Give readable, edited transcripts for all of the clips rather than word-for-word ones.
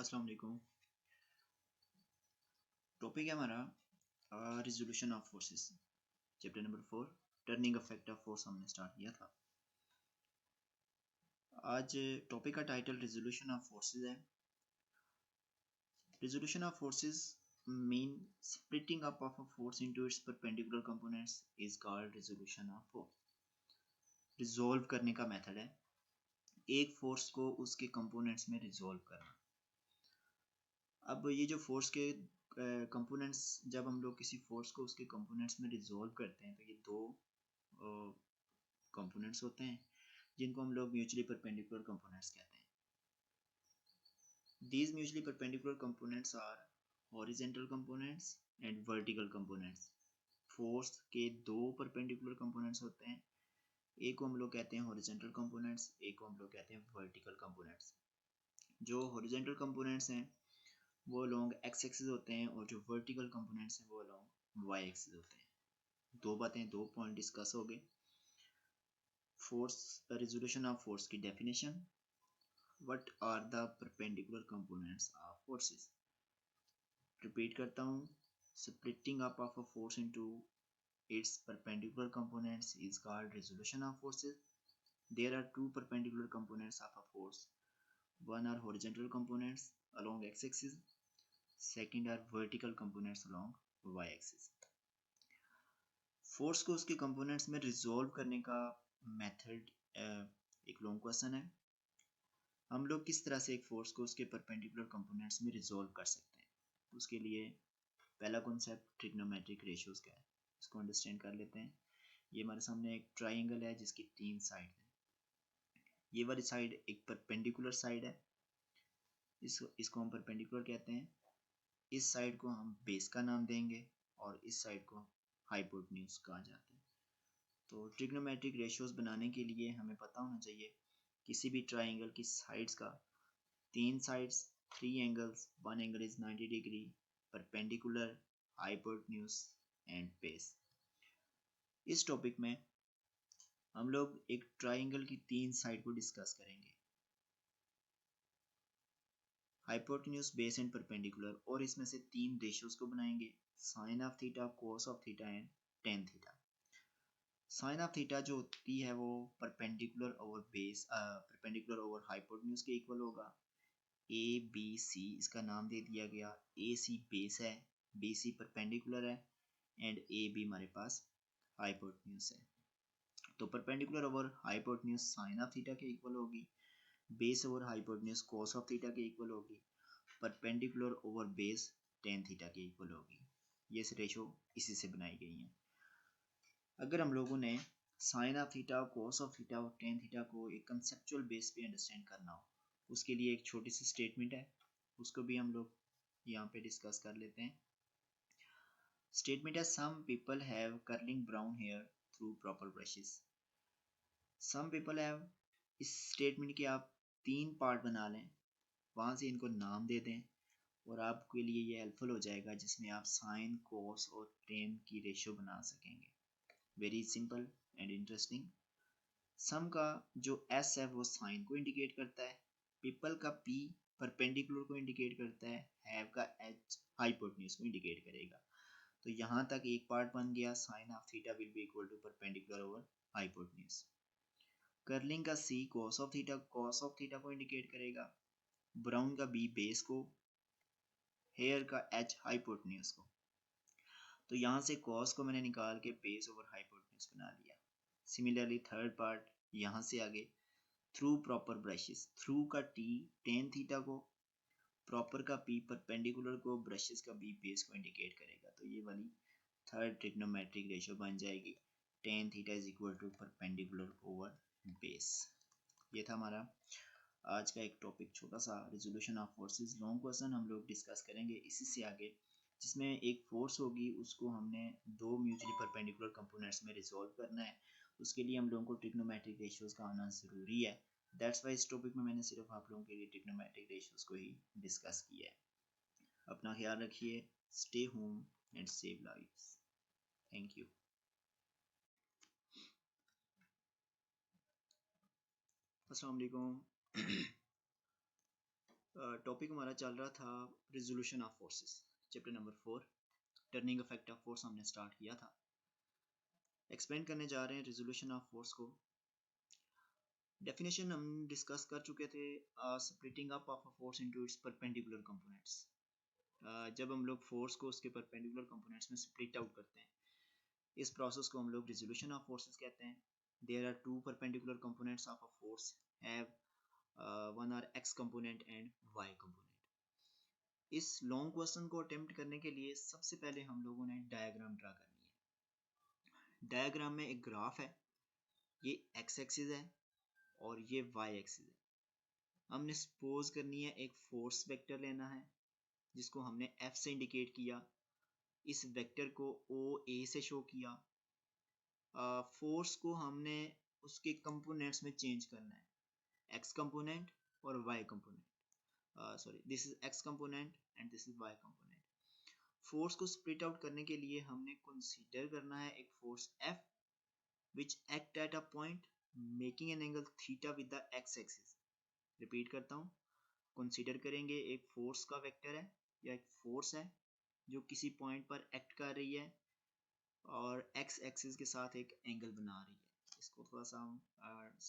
अस्सलाम वालेकुम। टॉपिक है हमारा resolution of forces. Chapter number 4 turning effect of force हमने स्टार्ट किया था। आज टॉपिक का टाइटल रिजोल्यूशन ऑफ फोर्सेस है। Resolution of forces mean splitting up of a force into its perpendicular components is called resolution of force। Resolve करने का method है एक फोर्स को उसके कंपोनेंट्स में रिजोल्व करना। अब ये जो फोर्स के कंपोनेंट्स, जब हम लोग किसी फोर्स को उसके कंपोनेंट्स में रिजोल्व करते हैं तो ये दो कंपोनेंट्स होते हैं जिनको हम लोग म्यूचुअली परपेंडिकुलर कंपोनेंट्स कहते हैं। These mutually perpendicular components are horizontal components and vertical components। Force के दो परपेंडिकुलर कंपोनेंट्स होते हैं, एक को हम लोग कहते हैं हॉरिजॉन्टल कंपोनेंट्स, एक को हम लोग कहते हैं वर्टिकल कंपोनेंट्स। जो हॉरिजॉन्टल कंपोनेंट्स हैं वो अलोंग एक्स एक्सिस होते हैं और जो वर्टिकल कंपोनेंट्स हैं वो अलोंग वाई एक्सिस होते हैं। दो पॉइंट डिस्कस हो गए। फोर्स, रिजोल्यूशन ऑफ फोर्स की definition, what are the perpendicular components of forces. Repeat करता हूँ, splitting up of a force into its perpendicular components is called resolution of forces। There are two perpendicular components of a force, one are horizontal components along x-axis, second are vertical components along y-axis। Force को उसके components में resolve करने का method एक long question है। हम लोग किस तरह से एक फोर्स को उसके परपेंडिकुलर कंपोनेंट्स में रिजोल्व कर सकते हैं, उसके लिए पहला कॉन्सेप्ट ट्रिग्नोमेट्रिक रेशियोज का है, इसको अंडरस्टैंड कर लेते हैं। ये हमारे सामने एक ट्राइंगल है जिसकी तीन साइड है। ये वाली साइड एक परपेंडिकुलर साइड है, इसको हम परपेंडिकुलर कहते हैं। इस साइड को हम बेस का नाम देंगे और इस साइड को हाइपोटेन्यूज कहा जाता है। तो ट्रिग्नोमेट्रिक रेशियोज बनाने के लिए हमें पता होना चाहिए किसी भी ट्राइंगल की साइड्स का, तीन sides, three angles, one angle is 90 degree, perpendicular, hypotenuse and base. इस टॉपिक में हम लोग एक ट्राइंगल की तीन साइड को डिस्कस करेंगे, हाइपोटेन्यूज, बेस एंड परपेंडिकुलर, और इसमें से तीन रेशियोज को बनाएंगे, sine of theta, cos of theta and tan theta. Sine of theta जो होती है वो perpendicular over base, perpendicular over hypotenuse के इक्वल होगा। ए बी सी इसका नाम दे दिया गया। ए सी बेस है, बी सी परपेंडिकुलर है एंड ए बी हमारे पास हाइपोटेन्यूज है। तो perpendicular over hypotenuse sine of theta के इक्वल होगी, base over hypotenuse cos of theta के इक्वल होगी, perpendicular over base tan theta के इक्वल होगी। ये रेशो इसी से बनाई गई है। अगर हम लोगों ने sine of theta, cos of theta और टेन थीटा को एक कंसेप्चुअल बेस पे अंडरस्टैंड करना हो, उसके लिए एक छोटी सी स्टेटमेंट है, उसको भी हम लोग यहाँ पे डिस्कस कर लेते हैं। स्टेटमेंट है, some people have curling brown hair through proper brushes. Some people have, इस स्टेटमेंट के आप तीन पार्ट बना लें, वहाँ से इनको नाम दे दें और आपके लिए ये हेल्पफुल हो जाएगा, जिसमें आप साइन, कोस और टेन की रेशियो बना सकेंगे। Very simple and interesting. Sum का जो एस है वो साइन को इंडिकेट करता है, पीपल का पी परपेंडिकुलर को इंडिकेट करता है, हैव का एच हाइपोटेन्यूज को इंडिकेट करेगा। तो यहाँ तक एक पार्ट बन गया, sine of theta will be equal to perpendicular over hypotenuse. Curling का सी कॉस ऑफ थीटा को इंडिकेट करेगा, ब्राउन का बी बेस को, हेयर का एच हाइपोटेन्यूज को। तो यहाँ से कॉस को मैंने निकाल के बेस ओवर हाइपोटेन्यूज बना लिया। सिमिलरली थर्ड पार्ट यहाँ से आगे, थ्रू प्रॉपर ब्रशेस, थ्रू का टी टेन थीटा को, प्रॉपर का पी परपेंडिकुलर को, ब्रशेस का बी बेस को इंडिकेट करेगा। तो ये वाली थर्ड ट्रिग्नोमेट्रिक रेशियो बन जाएगी, tan theta is equal to perpendicular over base. ये था हमारा आज का एक टॉपिक, छोटा सा resolution of forces. Long question हम लोग डिस्कस करेंगे इसी से आगे, जिसमें एक फोर्स होगी उसको हमने दो म्यूचुअली परपेंडिकुलर कंपोनेंट्स में रिजोल्व करना है। उसके लिए हम लोगों को ट्रिग्नोमेट्रिक रेशियोज का आना ज़रूरी है। दैट्स वाई इस टॉपिक में मैंने सिर्फ आप लोगों के लिए ट्रिग्नोमेट्रिक रेशियोज को ही डिस्कस किया है। अपना ख्याल रखिए, stay home and save lives. Thank you. अस्सलाम वालेकुम। टॉपिक हमारा चल रहा था resolution of forces, chapter number 4 turning effect of force हमने स्टार्ट किया था। एक्सप्लेन करने जा रहे हैं रिजोल्यूशन ऑफ फोर्स को। डेफिनेशन हम डिस्कस कर चुके थे, splitting up of a force into its perpendicular components. जब हम लोग फोर्स को उसके परपेंडिकुलर कंपोनेंट्स में स्प्लिट आउट करते हैं, इस प्रोसेस को हम लोग रिजोल्यूशन ऑफ फोर्सेस कहते हैं। There are two perpendicular components of a force have one are x component and y component. इस लॉन्ग क्वेश्चन को अटेम्प्ट करने के लिए सबसे पहले हम लोगों ने डायग्राम ड्रा करनी है। डायग्राम में एक ग्राफ है, ये एक्स एक्सिस है और ये वाई एक्सिस है। हमने सपोज करनी है एक फोर्स वेक्टर लेना है जिसको हमने एफ से इंडिकेट किया, इस वेक्टर को ओ ए से शो किया। फोर्स को हमने उसके कंपोनेंट्स में चेंज करना है, एक्स कंपोनेंट और y component. Sorry, this is x component and this is y component. Force को स्प्लिट आउट करने के लिए हमने कंसीडर करना है एक force F which act at a point making an angle theta with the x axis. Repeat करता हूँ, कंसीडर करेंगे एक फोर्स का वेक्टर है या एक फोर्स है जो किसी पॉइंट पर एक्ट कर रही है और एक्स एक्सिस के साथ एक एंगल बना रही है। इसको थोड़ा सा हम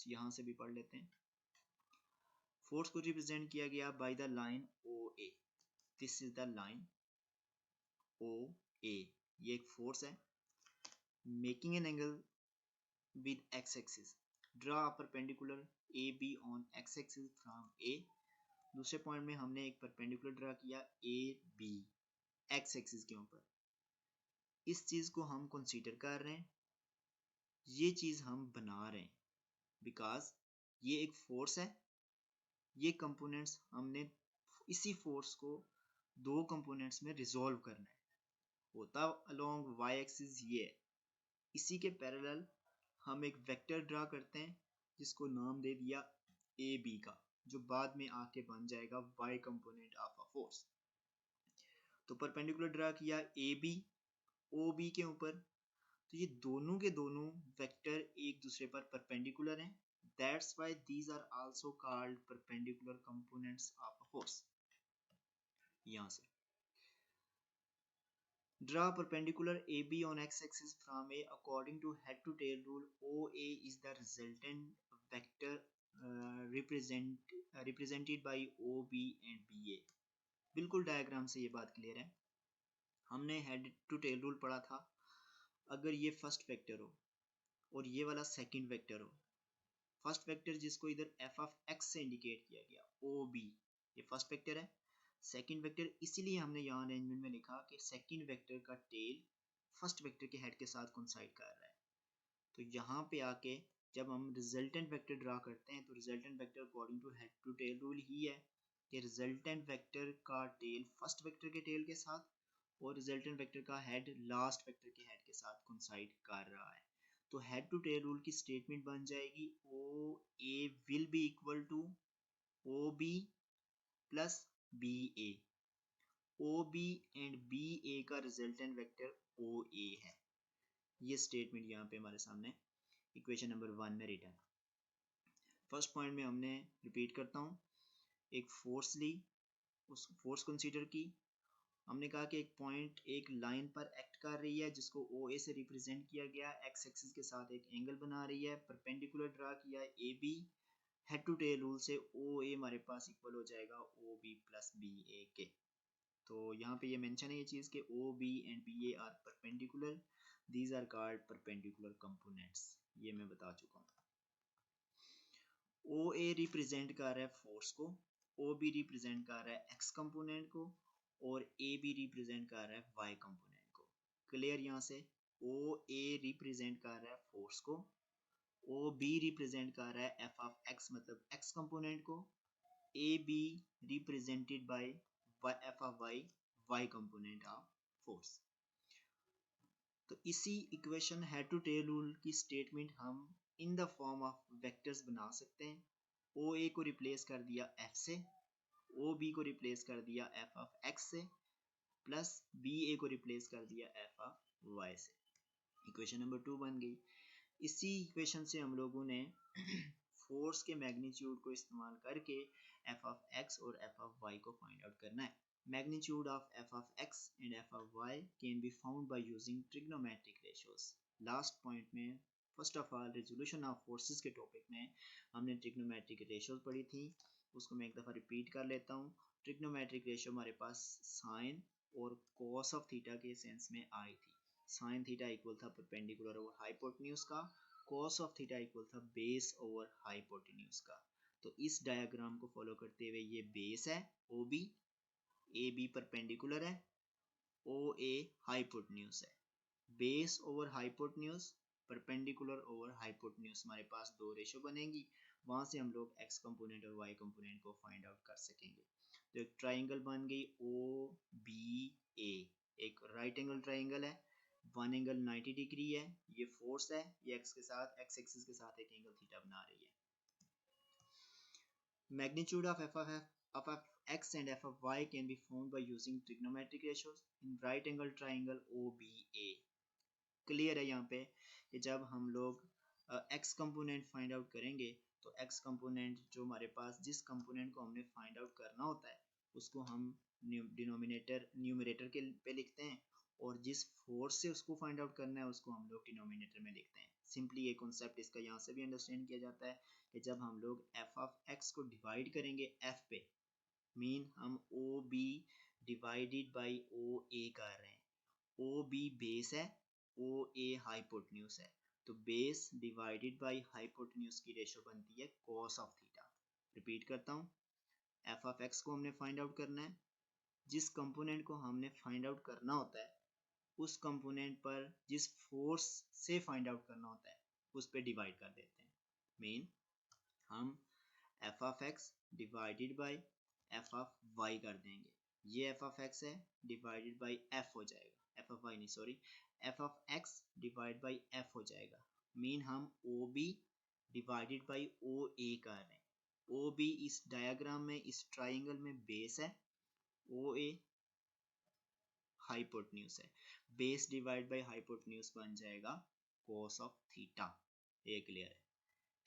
यहाँ से भी पढ़ लेते हैं। फोर्स को रिप्रेजेंट किया गया by the line O A. This is the line O A, ये एक फोर्स है। Making an angle with X axis, draw a perpendicular A B on X axis from A. दूसरे पॉइंट में हमने एक परपेंडिकुलर ड्रा किया A B x axis के ऊपर। इस चीज को हम कंसीडर कर रहे हैं, ये चीज हम बना रहे हैं बिकॉज ये एक फोर्स है। ये कंपोनेंट्स हमने इसी फोर्स को दो कंपोनेंट्स में रिजोल्व करना है। होता अलोंग वाई एक्सिस ये है, इसी के पैरेलल हम एक वेक्टर ड्रा करते हैं जिसको नाम दे दिया ए बी का, जो बाद में आके बन जाएगा y component of a force. तो परपेंडिकुलर ड्रा किया ए बी ओ बी के ऊपर, तो ये दोनों के दोनों वेक्टर एक दूसरे पर परपेंडिकुलर हैं। That's why these are also called perpendicular components of a force. यहाँ से draw perpendicular AB on x-axis from A according to head-to-tail rule. OA is the resultant vector represented by OB and BA. बिल्कुल diagram से ये बात clear है। हमने head to tail rule पढ़ा था। अगर ये फर्स्ट वेक्टर हो और ये वाला सेकंड वेक्टर हो, फर्स्ट वेक्टर जिसको इधर एफ ऑफ एक्स से इंडिकेट किया गया ओ बी, ये फर्स्ट वेक्टर है। सेकंड वेक्टर इसीलिए हमने यहाँ अरेंजमेंट में लिखा कि सेकंड वेक्टर का टेल फर्स्ट वेक्टर के हेड के साथ कोइंसाइड कर रहा है। तो यहाँ पे आके जब हम रिजल्टेंट वेक्टर ड्रा करते हैं तो resultant vector according to head to tail rule ही है कि रिजल्टेंट वेक्टर का टेल फर्स्ट वेक्टर के टेल के साथ और रिजल्टेंट वेक्टर का हेड लास्ट वेक्टर के हेड के साथ कोइंसाइड कर रहा है। तो हेड टू टेल रूल की स्टेटमेंट बन जाएगी O A will be equal to O B plus B A. O B and B A का रिजल्टेंट वेक्टर ओ ए है। ये स्टेटमेंट यहाँ पे हमारे सामने इक्वेशन नंबर 1 में रिटर्न। फर्स्ट पॉइंट में हमने रिपीट करता हूँ, एक फोर्स ली, उस फोर्स कंसीडर की। हमने कहा कि एक पॉइंट एक लाइन पर एक्ट कर रही है जिसको ओ ए से रिप्रेजेंट किया गया, एक्स एक्सिस के साथ एक एंगल बना रही है। परपेंडिकुलर ड्रा किया A B, head to tail rule से ओ ए हमारे पास इक्वल हो जाएगा O B plus B A के। तो यहाँ पे ये मेंशन है ये चीज़ कि O B and B A are perpendicular, these are called perpendicular components. ये मैं बता चुका हूँ। ओ ए रिप्रेजेंट कर रहा है फोर्स को, ओ बी रिप्रेजेंट कर रहा है एक्स कंपोनेंट को और ए बी रिप्रेजेंट कर रहा है वाई कंपोनेंट को। क्लियर? यहाँ से ओ ए रिप्रेजेंट कर रहा है फोर्स को, ओ बी रिप्रेजेंट कर रहा है एफ ऑफ एक्स मतलब एक्स कंपोनेंट को, A B represented by F of y y component of force. तो इसी equation head to tail rule की स्टेटमेंट हम in the form of vectors बना सकते हैं। ओ ए को रिप्लेस कर दिया एफ से, ओ बी को रिप्लेस कर दिया एफ ऑफ एक्स से, प्लस बी ए को रिप्लेस कर दिया एफ ऑफ वाई से। इक्वेशन नंबर 2 बन गई। इसी इक्वेशन से हम लोगों ने फोर्स के मैग्नीट्यूड को इस्तेमाल करके एफ ऑफ एक्स और एफ ऑफ वाई को फाइंड आउट करना है। Magnitude of F of x and F of Y can be found by using trigonometric ratios. Last point में first of all resolution of forces के topic में हमने trigonometric ratios पढ़ी थी, उसको मैं एक दफ़ा रिपीट कर लेता हूँ। ट्रिग्नोमेट्रिक रेशियो हमारे पास साइन और कॉस ऑफ थीटा के सेंस में आई थी। साइन थीटा इक्वल था परपेंडिकुलर ओवर हाइपोटेन्यूज का, कॉस ऑफ थीटा इक्वल था बेस ओवर हाइपोटेन्यूज का। तो इस डायग्राम को फॉलो करते हुए ये बेस है O B, A B perpendicular है, ओ ए हाइपोटेन्यूज है। Base over hypotenuse, perpendicular over hypotenuse, हमारे पास दो रेशो बनेंगी, वहां से हम लोग एक्स कंपोनेंट और वाई कंपोनेंट को फाइंड आउट कर सकेंगे। तो एक ट्राइंगल बन गई ओ बी ए, एक राइट एंगल ट्राइंगल है, वन एंगल 90 डिग्री है, ये फोर्स है, ये एक्स के साथ एक्स एक्सिस के साथ एक एंगल थीटा बना रही है। Magnitude of f of x and f of y can be found by using trigonometric ratios in right angle triangle OBA। Clear है यहाँ पे कि जब हम लोग x कंपोनेंट फाइंड आउट करेंगे तो x कंपोनेंट जो हमारे पास जिस कंपोनेंट को हमने फाइंड आउट करना होता है उसको हम डिनोमिनेटर न्यूमरेटर के पे लिखते हैं, और जिस फोर्स से उसको फाइंड आउट करना है उसको हम लोग डिनोमिनेटर में लिखते हैं। सिंपली ये कॉन्सेप्ट इसका यहाँ से भी अंडरस्टैंड किया जाता है कि जब हम लोग एफ ऑफ एक्स को डिवाइड करेंगे एफ पे, मीन हम O B divided by O A कर रहे हैं। ओ बी बेस है, ओ ए हाइपोटेन्यूज है, तो बेस डिवाइडेड बाई हाइपोटेन्यूज की रेशो बनती है कॉस ऑफ थीटा। रिपीट करता हूँ, एफ ऑफ एक्स को हमने फाइंड आउट करना है, जिस कंपोनेंट को हमने फाइंड आउट करना होता है उस कंपोनेंट पर जिस फोर्स से फाइंड आउट करना होता है उस पर डिवाइड कर देते हैं। मीन हम F of X divided by F of Y कर देंगे, ये एफ ऑफ एक्स है डिवाइडेड बाई एफ हो जाएगा, एफ ऑफ वाई नहीं sorry, F of x divide by F हो जाएगा। मीन हम O B divided by O A कर रहे हैं। ओ बी इस डायग्राम में इस ट्राइंगल में बेस है, ओ ए हाइपोटेन्यूज है, बेस डिवाइड बाई हाइपोटेन्यूज बन जाएगा cos ऑफ थीटा। ये क्लियर है।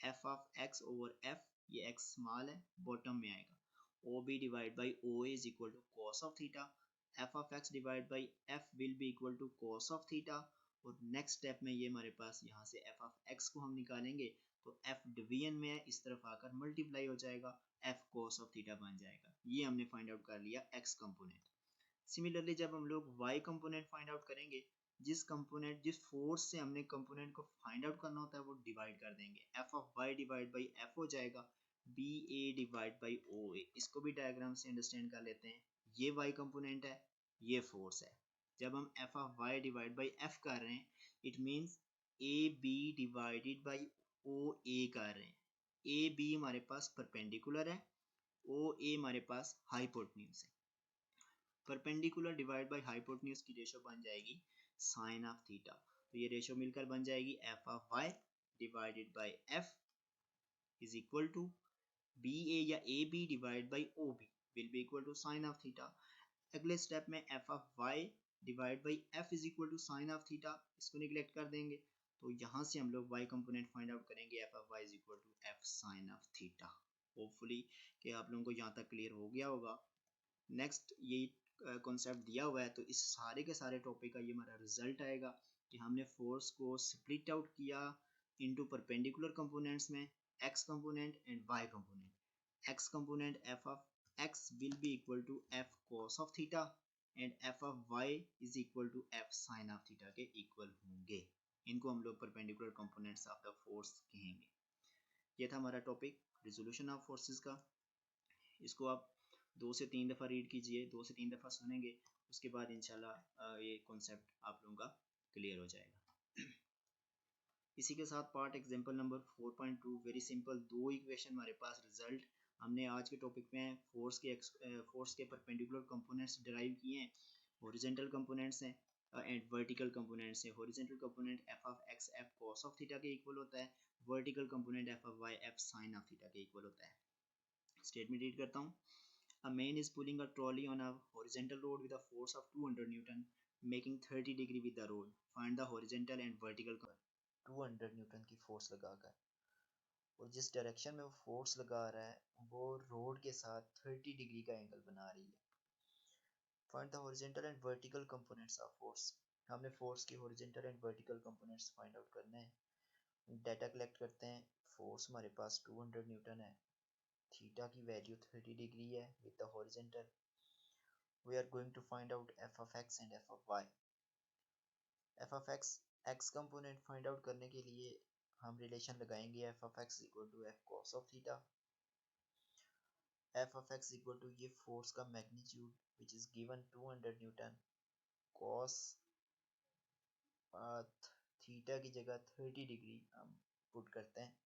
F of x over F, ये एक्स स्मॉल है बॉटम में आएगा, O B divide by O is equal to cos of theta, F of x divide by F will be equal to cos of theta. और next step में ये हमारे पास यहाँ से एफ ऑफ एक्स को हम निकालेंगे तो एफ डिवीजन में है, इस तरफ आकर मल्टीप्लाई हो जाएगा, एफ cos ऑफ थीटा बन जाएगा। ये हमने फाइंड आउट कर लिया एक्स कंपोनेंट। सिमिलरली जब हम लोग y कंपोनेंट फाइंड आउट करेंगे, जिस फोर्स से हमने कंपोनेंट को फाइंड आउट करना होता है वो डिवाइड कर देंगे, f of y divide by f हो जाएगा, B A divide by O A. इसको भी डायग्राम से अंडरस्टैंड कर लेते हैं, ये y कंपोनेंट है, ये फोर्स है। जब हम f of y divide by f कर रहे हैं it means A B divided by O A कर रहे हैं। ए बी हमारे पास परपेंडिकुलर है, ओ ए हमारे पास हाइपोटेन्यूज है। परपेंडिकुलर डिवाइड बाय हाइपोटेन्यूज की रेशो बन जाएगी साइन ऑफ थीटा। तो ये रेशो मिलकर बन जाएगी F of Y divided by F is equal to B A या A B divide by O B will be equal to sine of theta. अगले स्टेप में F of Y divide by F is equal to sine of theta, इसको neglect कर देंगे तो यहाँ से हम लोग वाई कंपोनेंट फाइंड आउट करेंगे, F of Y is equal to F sine of theta. Hopefully कि आप लोगों को यहाँ तक क्लियर हो गया होगा। नेक्स्ट ये कॉन्सेप्ट दिया हुआ है तो इस सारे के सारे टॉपिक का ये हमारा रिजल्ट आएगा कि हमने फोर्स को स्प्लिट आउट किया इनटू परपेंडिकुलर कंपोनेंट्स में x component and y component. X component F of x will be equal to F cos of theta and F of Y is equal to F sine of theta के equal होंगे। इनको हम लोग perpendicular components of the force कहेंगे। ये था हमारा topic resolution of forces का। इसको आप 2 से 3 दफ़ा रीड कीजिए, 2 से 3 दफ़ा सुनेंगे, उसके बाद इंशाल्लाह ये कॉन्सेप्ट आप लोगों का क्लियर हो जाएगा। इसी के साथ part example number 4.2 very simple, दो इक्वेशन हमारे पास रिजल्ट हमने आज के टॉपिक में फोर्स के परपेंडिकुलर कंपोनेंट्स डिराइव किए हैं, हॉरिजॉन्टल कंपोनेंट्स हैं एंड वर्टिकल कंपोनेंट्स हैं। Horizontal component F of x F cos of theta के इक्वल होता है, vertical component F of y F sine of theta के इक्वल होता है। स्टेटमेंट रीड करता हूँ। A man is pulling a trolley on a horizontal road with a force of 200 Newton, making 30 degree with the road. Find the horizontal and vertical 200 Newton की force लगाकर और जिस direction में वो फोर्स लगा रहा है वो रोड के साथ 30 डिग्री का एंगल बना रही है। Find the horizontal and vertical components of force. हमने फोर्स की horizontal and vertical components find out करने हैं। डाटा कलेक्ट करते हैं। फोर्स हमारे पास 200 न्यूटन है, थीटा की वैल्यू 30 डिग्री है with the horizontal. We are going to find out F of x and F of y. F of x component find out करने के लिए हम रिलेशन लगाएंगे F of x equal to F cos of theta. F of x equal to ये force का magnitude which is given 200 newton, cos theta की जगह 30 degree हम पुट करते हैं।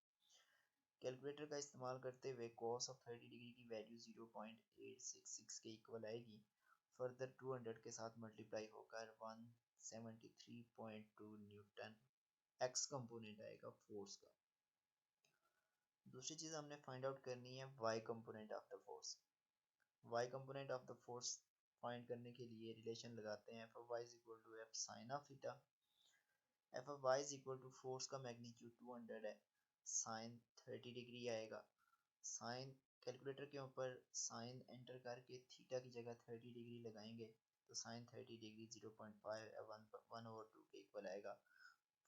कैलकुलेटर का इस्तेमाल करते हुए cos ऑफ 30 डिग्री की वैल्यू 0.866 के इक्वल आएगी। फर्दर 200 के साथ मल्टीप्लाई होकर 173.2 न्यूटन एक्स कंपोनेंट आएगा फोर्स का। दूसरी चीज हमने फाइंड आउट करनी है y component of the force. y component of the force find करने के लिए रिलेशन लगाते हैं f of y is equal to f sin of theta। f of y is equal to force का magnitude 200 है, sin 30 degree आएगा। Sign calculator के ऊपर साइन एंटर करके थीटा की जगह 30 डिग्री लगाएंगे तो साइन 30 डिग्री 0.5 1/2 के इक्वल आएगा।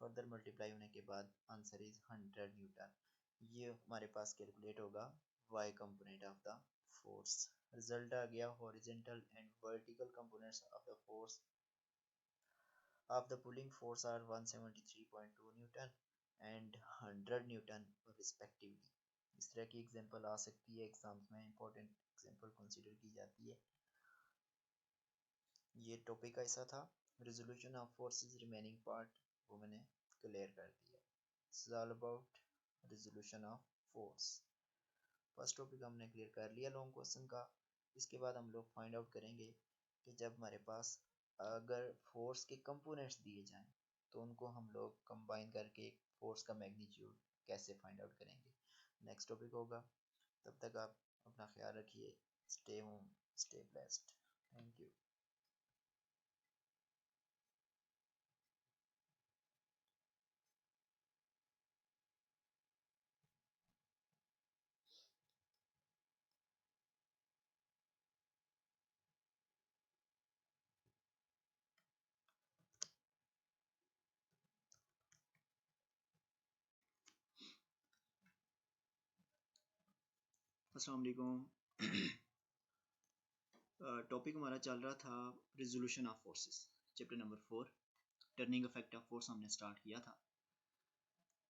फर्दर मल्टीप्लाई होने के बाद आंसर इज 100 न्यूटन। ये हमारे पास कैलकुलेट होगा y component of the force. Result आ गया horizontal and vertical components of the force of the pulling force are 173.2 newton and 100 newton respectively. इस तरह की एग्जांपल आ सकती है एग्जाम्स में, इंपॉर्टेंट एग्जांपल कंसीडर की जाती है। ये टॉपिक ऐसा था। Resolution of forces remaining part वो मैंने क्लियर कर दिया। It's all about resolution of force. First topic हमने क्लियर कर लिया लॉन्ग क्वेश्चन का। इसके बाद हम लोग फाइंड आउट करेंगे कि जब हमारे पास अगर फोर्स के कंपोनेंट्स दिए जाएं तो उनको हम लोग कंबाइन करके फोर्स का मैग्नीट्यूड कैसे फाइंड आउट करेंगे। नेक्स्ट टॉपिक होगा। तब तक आप अपना ख्याल रखिए। Stay home, stay blessed. Thank you. अस्सलाम वालेकुम। टॉपिक हमारा चल रहा था resolution of forces, chapter number 4 turning effect of force हमने स्टार्ट किया था।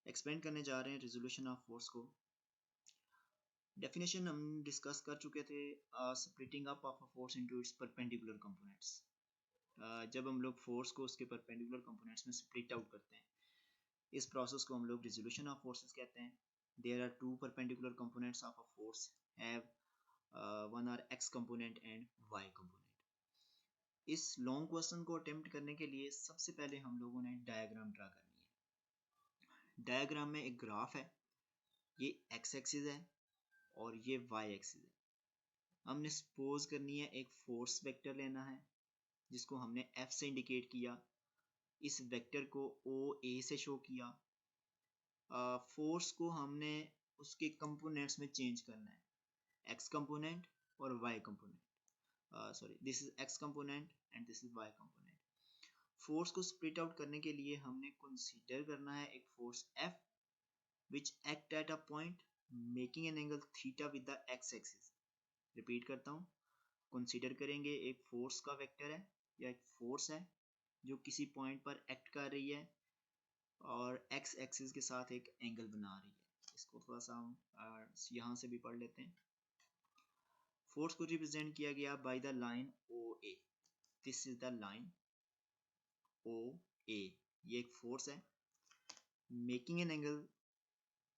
एक्सप्लेन करने जा रहे हैं रेजोल्यूशन ऑफ फोर्स को। डेफिनेशन हम डिस्कस कर चुके थे, splitting up of a force into its perpendicular components. जब हम लोग फोर्स को उसके परपेंडिकुलर कंपोनेंट्स में स्प्लिट आउट करते हैं, इस प्रोसेस को हम लोग रेजोल्यूशन ऑफ फोर्सेस कहते हैं। There are two perpendicular components of a force have one are x component and y component. इस लॉन्ग क्वेश्चन को अटेम्प्ट करने के लिए सबसे पहले हम लोगों ने डायग्राम ड्रा करनी है। डायग्राम में एक ग्राफ है, ये एक्स एक्सिस है और ये वाई एक्सिस है। हमने सपोज करनी है एक फोर्स वेक्टर लेना है जिसको हमने एफ से इंडिकेट किया, इस वेक्टर को ओ ए से शो किया। फोर्स को हमने उसके कंपोनेंट्स में चेंज करना है, एक्स कंपोनेंट और y component. Sorry, this is x component and this is y component. Force को स्प्लिट आउट करने के लिए हमने कंसीडर करना है एक force F which act at a point making an angle theta with the x axis। Repeat करता हूँ, कंसीडर करेंगे एक फोर्स का वेक्टर है या एक फोर्स है जो किसी पॉइंट पर एक्ट कर रही है और x एक्सिस के साथ एक एंगल बना रही है। इसको थोड़ा सा हम यहाँ से भी पढ़ लेते हैं। फोर्स को रिप्रेजेंट किया गया by the line OA। This is the line OA, ये एक फोर्स है। Making an angle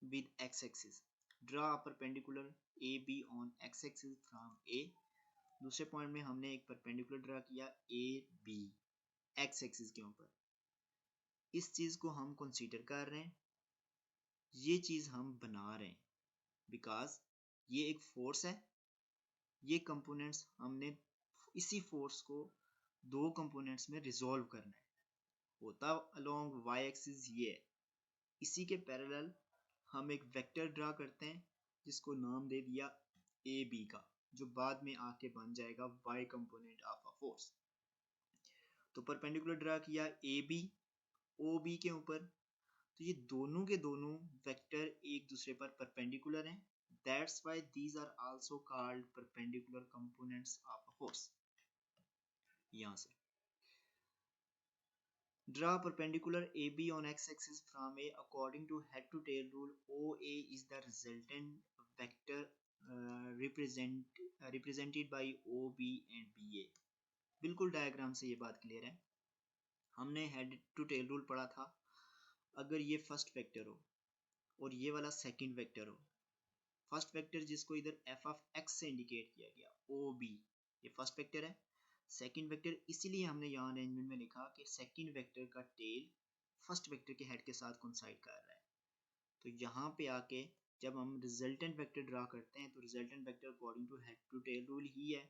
with x axis, draw a perpendicular AB on x axis from A। दूसरे पॉइंट में हमने एक परपेंडिकुलर ड्रा किया AB x एक्सिस के ऊपर। इस चीज को हम कंसीडर कर रहे हैं, ये चीज हम बना रहे हैं बिकॉज ये एक फोर्स है। ये कंपोनेंट्स हमने इसी फोर्स को दो कंपोनेंट्स में रिजॉल्व करना है। होता अलोंग y एक्सिस ये है, इसी के पैरेलल हम एक वेक्टर ड्रा करते हैं जिसको नाम दे दिया ए बी का, जो बाद में आके बन जाएगा y component of a force. तो परपेंडिकुलर ड्रा किया ए बी ओ बी के ऊपर, तो ये दोनों के दोनों वेक्टर एक दूसरे पर परपेंडिकुलर हैं, that's why these are also called perpendicular components of a force. यहाँ से draw perpendicular AB on x-axis from A according to head-to-tail rule. OA is the resultant vector represented by OB and BA. बिल्कुल diagram से ये बात clear है। हमने head to tail rule पढ़ा था। अगर ये फर्स्ट वेक्टर हो और ये वाला सेकंड वेक्टर हो, फर्स्ट वेक्टर जिसको इधर एफ ऑफ एक्स से इंडिकेट किया गया ओ बी, ये फर्स्ट वेक्टर है। सेकंड वेक्टर इसीलिए हमने यहाँ अरेंजमेंट में लिखा कि सेकंड वेक्टर का टेल फर्स्ट वेक्टर के हेड के साथ कोइंसाइड कर रहा है। तो यहाँ पे आके जब हम रिजल्टेंट वेक्टर ड्रा करते हैं तो resultant vector according to head to tail rule ही है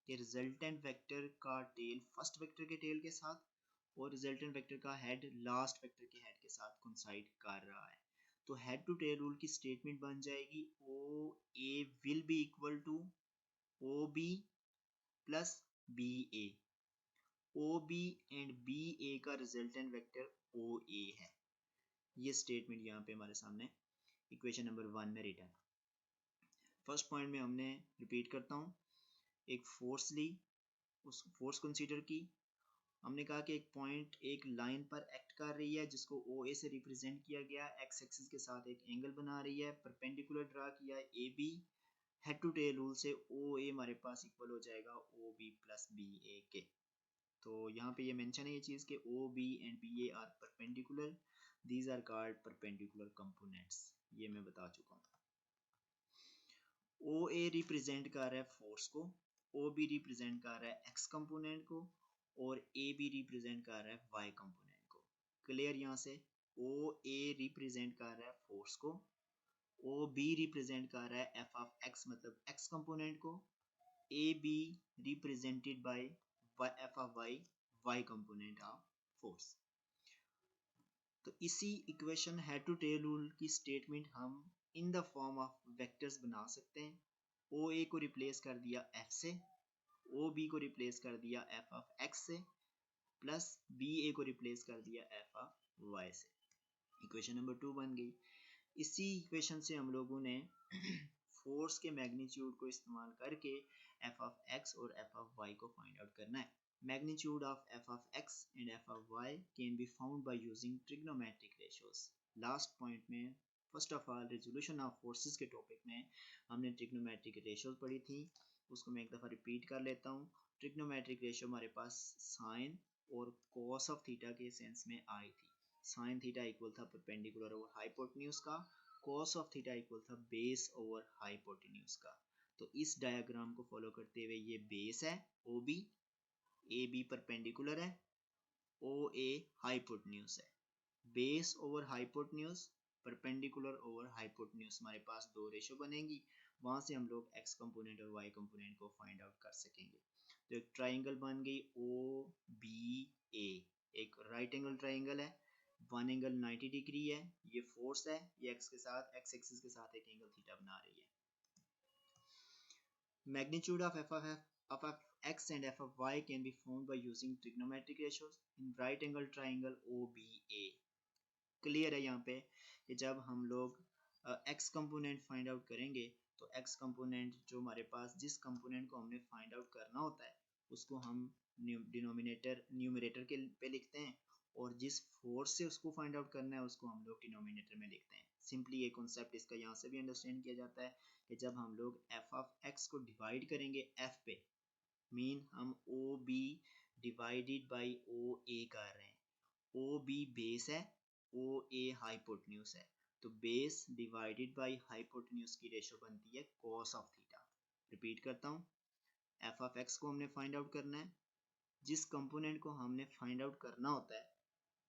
कि रिजल्टेंट वेक्टर का टेल फर्स्ट वेक्टर के टेल के साथ और रिजल्टेंट वेक्टर का हेड लास्ट वेक्टर के हेड के साथ कोइंसाइड कर रहा है। तो हेड टू टेल रूल की स्टेटमेंट बन जाएगी O A will be equal to O B plus B A. O B and B A का रिजल्टेंट वेक्टर ओ ए है। ये स्टेटमेंट यहाँ पे हमारे सामने इक्वेशन नंबर 1 में रिटर्न। फर्स्ट पॉइंट में हमने रिपीट करता हूँ, एक फोर्स ली, उस फोर्स कंसीडर की। हमने कहा कि एक पॉइंट एक लाइन पर एक्ट कर रही है जिसको ओ ए से रिप्रेजेंट किया गया, एक्स एक्सिस के साथ एक एंगल बना रही है, परपेंडिकुलर ड्रा किया A B. Head to tail rule से ओ ए हमारे पास इक्वल हो जाएगा O B plus B A के। तो यहाँ पे ये मेंशन है ये चीज़ कि O B and B A are perpendicular, these are called perpendicular components. ये मैं बता चुका हूँ। ओ ए रिप्रेजेंट कर रहा है फोर्स को, ओ बी रिप्रेजेंट कर रहा है एक्स कंपोनेंट को और ए बी रिप्रेजेंट कर रहा है वाई कंपोनेंट को। क्लियर? यहाँ से ओ ए रिप्रेजेंट कर रहा है फोर्स को, ओ बी रिप्रेजेंट कर रहा है एफ ऑफ एक्स मतलब एक्स कंपोनेंट को, A B represented by F of y y component of force. तो इसी equation head to tail rule की स्टेटमेंट हम in the form of vectors बना सकते हैं। ओ ए को रिप्लेस कर दिया एफ से, ओ बी को रिप्लेस कर दिया एफ ऑफ एक्स से, प्लस बी ए को रिप्लेस कर दिया एफ ऑफ वाई से। इक्वेशन नंबर 2 बन गई। इसी इक्वेशन से हम लोगों ने फोर्स के मैग्नीट्यूड को इस्तेमाल करके एफ ऑफ एक्स और एफ ऑफ वाई को फाइंड आउट करना है। Magnitude of f of x and f of y can be found by using trigonometric ratios. Last point में first of all resolution of forces के topic में हमने trigonometric ratios पढ़ी थी, उसको मैं एक दफ़ा रिपीट कर लेता हूँ। trigonometric ratio हमारे पास sin और cos of theta के सेंस में आई थी। sin theta इक्वल था परपेंडिकुलर ओवर हाइपोटेन्यूज का, cos of theta इक्वल था बेस ओवर हाइपोटेन्यूज का। तो इस डायग्राम को फॉलो करते हुए ये बेस है OB, ए बी परपेंडिकुलर है, ओ ए हाइपोटेन्यूज है, base over hypotenuse perpendicular over hypotenuse हमारे पास दो रेशो बनेंगी, वहां से हम लोग एक्स कंपोनेंट और वाई कंपोनेंट को फाइंड आउट कर सकेंगे। तो एक ट्राइंगल बन गई ओ बी ए, एक राइट एंगल ट्राइंगल है, वन एंगल 90 डिग्री है, ये फोर्स है, ये एक्स के साथ एक्स एक्सिस के साथ एक एंगल थीटा बना रही है। Magnitude of f of x and f of y can be found by using trigonometric ratios in right angle triangle OBA. Clear है यहाँ पे कि जब हम लोग x कंपोनेंट फाइंड आउट करेंगे तो x कंपोनेंट जो हमारे पास जिस कंपोनेंट को हमने फाइंड आउट करना होता है उसको हम डिनोमिनेटर न्यूमरेटर के पे लिखते हैं और जिस फोर्स से उसको फाइंड आउट करना है उसको हम लोग डिनोमिनेटर में लिखते हैं। सिंपली ये कॉन्सेप्ट इसका यहाँ से भी अंडरस्टैंड किया जाता है कि जब हम लोग एफ ऑफ एक्स को डिवाइड करेंगे एफ पे, मीन हम O B divided by O A कर रहे हैं। ओ बी बेस है, ओ ए हाइपोटेन्यूज है, तो बेस डिवाइडेड बाई हाइपोटेन्यूज की रेशो बनती है कॉस ऑफ थीटा। रिपीट करता हूँ, एफ ऑफ एक्स को हमने फाइंड आउट करना है, जिस कंपोनेंट को हमने फाइंड आउट करना होता है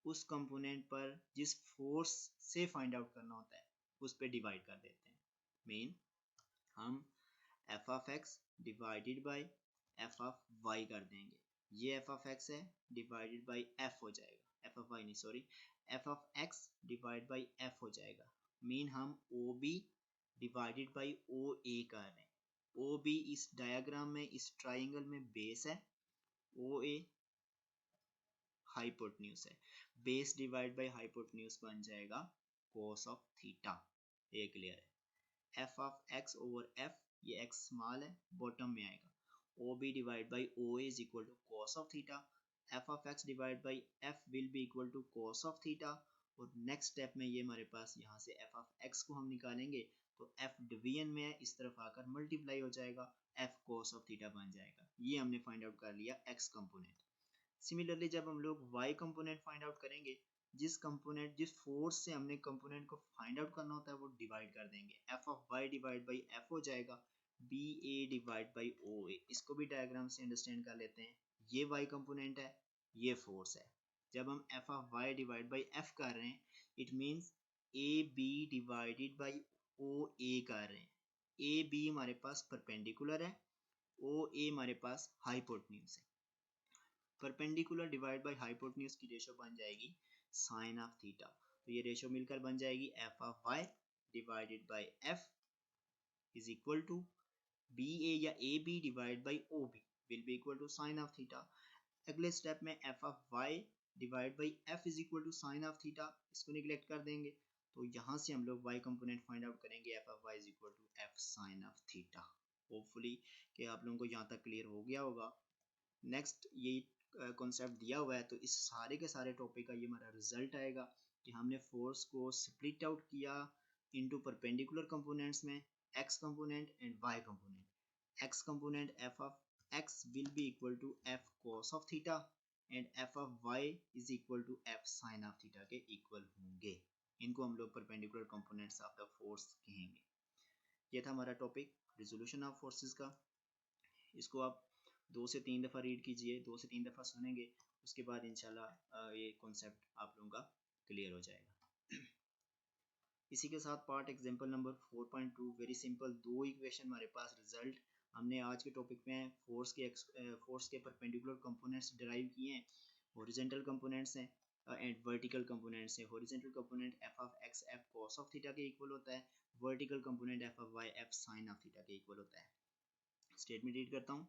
उस कंपोनेंट पर जिस फोर्स से फाइंड आउट करना होता है उस पर डिवाइड कर देते हैं। मीन हम F of X divided by F of Y कर देंगे, ये एफ ऑफ एक्स है डिवाइडेड बाई एफ हो जाएगा, एफ ऑफ वाई नहीं sorry, F of x divide by F हो जाएगा, मीन हम O B divided by O A कर रहे हैं। ओ बी इस डायग्राम में, इस ट्राइंगल में बेस है, ओ ए हाइपोटेन्यूज है। बेस डिवाइड बाई हाइपोटेन्यूज बन जाएगा कोस ऑफ थीटा। ये क्लियर है। F of x over F, ये एक्स स्मॉल है, बॉटम में आएगा। O B divide by O is equal to cos of theta. F of x divide by F will be equal to cos of theta. और next step में ये हमारे पास यहाँ से एफ ऑफ एक्स को हम निकालेंगे तो एफ डिवीजन में है, इस तरफ आकर मल्टीप्लाई हो जाएगा, एफ कोस ऑफ थीटा बन जाएगा। ये हमने फाइंड आउट कर लिया एक्स कंपोनेंट। सिमिलरली जब हम लोग y कंपोनेंट फाइंड आउट करेंगे, जिस फोर्स से हमने कंपोनेंट को फाइंड आउट करना होता है वो डिवाइड कर देंगे। f of y divide by f हो जाएगा B A divide by O A. इसको भी डायग्राम से अंडरस्टैंड कर लेते हैं। ये y कंपोनेंट है, ये फोर्स है। जब हम f of y divide by f कर रहे हैं, it means A B divided by O A कर रहे हैं। ए बी हमारे पास परपेंडिकुलर है, ओ ए हमारे पास हाइपोटेन्यूज है। परपेंडिकुलर डिवाइड बाय हाइपोटेन्यूज की रेशो बन जाएगी साइन ऑफ थीटा। तो ये रेशो मिलकर बन जाएगी F of Y divided by F is equal to B A या A B divide by O B will be equal to sine of theta. अगले स्टेप में F of Y divide by F is equal to sine of theta, इसको neglect कर देंगे। तो यहाँ से हम लोग वाई कंपोनेंट फाइंड आउट करेंगे, F of Y is equal to F sine of theta. Hopefully कि आप लोगों को यहाँ तक क्लियर हो गया होगा। नेक्स्ट ये कॉन्सेप्ट दिया हुआ है, तो इस सारे के सारे टॉपिक का ये हमारा रिजल्ट आएगा कि हमने फोर्स को स्प्लिट आउट किया इनटू परपेंडिकुलर कंपोनेंट्स में, x component and y component. X component F of x will be equal to F cos of theta and F of Y is equal to F sine of theta के equal होंगे। इनको हम लोग perpendicular components of the force कहेंगे। ये था हमारा topic resolution of forces का। इसको आप 2 से 3 दफ़ा रीड कीजिए, 2 से 3 दफ़ा सुनेंगे, उसके बाद इंशाल्लाह ये कॉन्सेप्ट आप लोगों का क्लियर हो जाएगा। इसी के साथ part example number 4.2 very simple, दो इक्वेशन हमारे पास रिजल्ट हमने आज के टॉपिक में फोर्स के परपेंडिकुलर कंपोनेंट्स डिराइव किए हैं। हॉरिजॉन्टल कंपोनेंट्स हैं एंड वर्टिकल कंपोनेंट्स हैं। Horizontal component F of x F cos of theta के इक्वल होता है, vertical component F of y F sine of theta के इक्वल होता है। स्टेटमेंट रीड करता हूँ।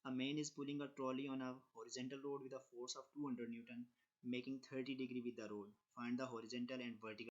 A man is pulling a trolley on a horizontal road with a force of 200 Newton, making 30 degree with the road. Find the horizontal and vertical